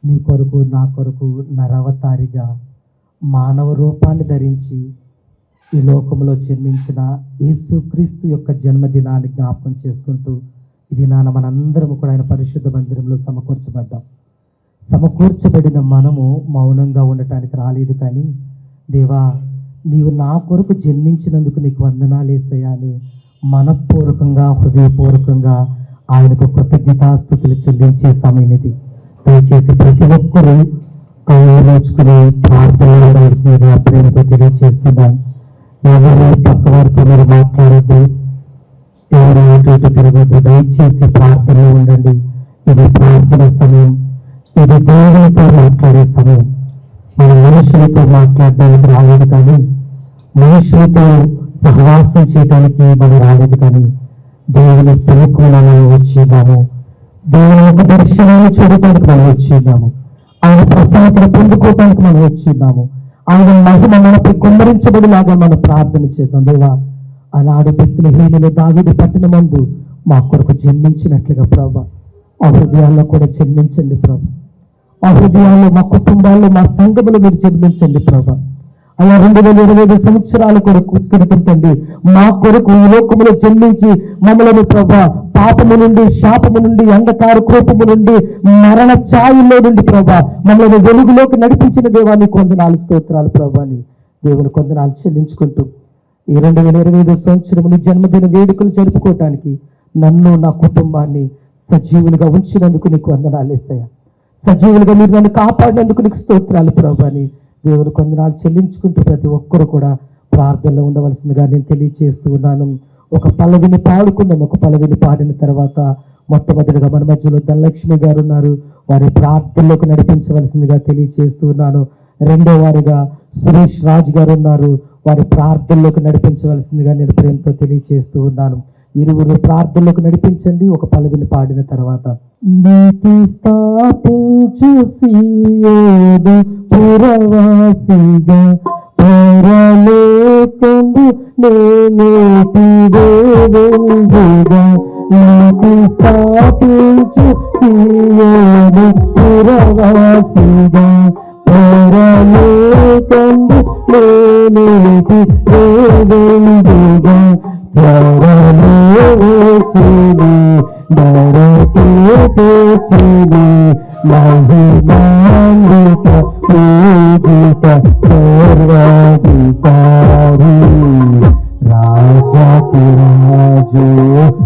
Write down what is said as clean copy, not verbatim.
నీ కొరకు నా కొరకు నరవతారిగా మానవ రూపాన్ని ధరించి ఈ లోకంలో జన్మించిన యేసుక్రీస్తు యొక్క జన్మదినాన్ని జ్ఞాపకం చేసుకుంటూ ఇది మనందరం కూడా ఆయన పరిశుద్ధ మందిరంలో సమకూర్చబడిన మనము మౌనంగా ఉండటానికి రాలేదు, కానీ దేవా నీవు నా కొరకు జన్మించినందుకు నీకు వందనాలేసయ్యా అని మనపూర్వకంగా హృదయపూర్వకంగా ఆయనకు కృతజ్ఞతాస్తుతులు చెల్లించే సమయం ఇది. దయచేసి ప్రతి ఒక్కరూ కళ్ళు నోచుకుని ప్రార్థనలు ఉండవలసిందిగా ప్రేమతో తెలియజేస్తున్నాను. ఎవరు పక్కవారితో మీరు మాట్లాడద్దు, ఎవరు అటు ఇటు తిరగద్దు, దయచేసి ప్రార్థనలో ఉండండి. ఇది ప్రార్థన సమయం, ఇది దేవునితో మాట్లాడే సమయం. మనం మనుషులతో మాట్లాడడానికి రాలేదు, కానీ మనుషులతో సహవాసం చేయడానికి మనం రాలేదు, కానీ దేవుని సముఖంలో మనం వచ్చిన్నాము. దేవుని యొక్క దర్శనాన్ని చూడటానికి మనం వచ్చిన్నాము. ఆయన ప్రసాదం పొందుకోవటానికి మనం వచ్చిన్నాము. ఆయన మహిమ మనపై కుమ్మరించబడిలాగా మనం ప్రార్థన చేద్దాం. దేవా, ఆనాడు బెత్లెహేములో దావీదు పట్టణమందు మా కొరకు జన్మించినట్లుగా ప్రభా ఆ హృదయాల్లో కూడా జన్మించండి ప్రభా. ఆ హృదయాల్లో, మా కుటుంబాల్లో, మా సంఘములో మీరు జన్మించండి ప్రభా. అలా 2025 సంవత్సరాల కొరకు ఉత్కరితండి మా కొరకు ఈ లోకములో జన్మించి మమ్మలను ప్రభా పాపము నుండి, శాపము నుండి, అంధకార కోపము నుండి, మరణ ఛాయల్లో నుండి ప్రభా మమ్మల్ని వెలుగులోకి నడిపించిన దేవాన్ని కొందనాలు స్తోత్రాలు ప్రభాని దేవుని కొందనాలు చెల్లించుకుంటూ ఈ 2025 సంవత్సరం నీ జన్మదిన వేడుకలు జరుపుకోవటానికి నన్ను, నా కుటుంబాన్ని సజీవులుగా ఉంచినందుకు నీకు వందనాలేసయ్యా. సజీవులుగా మీరు నన్ను కాపాడినందుకు నీకు స్తోత్రాలు ప్రభాని దేవుని కొందనాలు చెల్లించుకుంటూ ప్రతి ఒక్కరు కూడా ప్రార్థనలో ఉండవలసిందిగా నేను తెలియజేస్తూ ఉన్నాను. ఒక పల్లవిని పాడుకుందాం. ఒక పల్లవిని పాడిన తర్వాత మొట్టమొదటిగా మన మధ్యలో ధనలక్ష్మి గారు ఉన్నారు, వారి ప్రార్థనలోకి నడిపించవలసిందిగా తెలియజేస్తూ ఉన్నాను. రెండో వారిగా సురేష్ రాజ్ గారు ఉన్నారు, వారి ప్రార్థనలోకి నడిపించవలసిందిగా నేను ప్రేమతో తెలియజేస్తూ ఉన్నాను. ఇరువురు ప్రార్థనలోకి నడిపించండి. ఒక పల్లవిని పాడిన తర్వాత నీతి స్థాపించు సీయోను పురవాసిగా పరలోకంబు నేనేటివేగా నీతి స్థాపించు సీయోను పురవాసిగా పరలోకంబు నేనేటివేగా మహిమాన్విత పూజిత సర్వాధికారి రాజాకి రాజు ఆ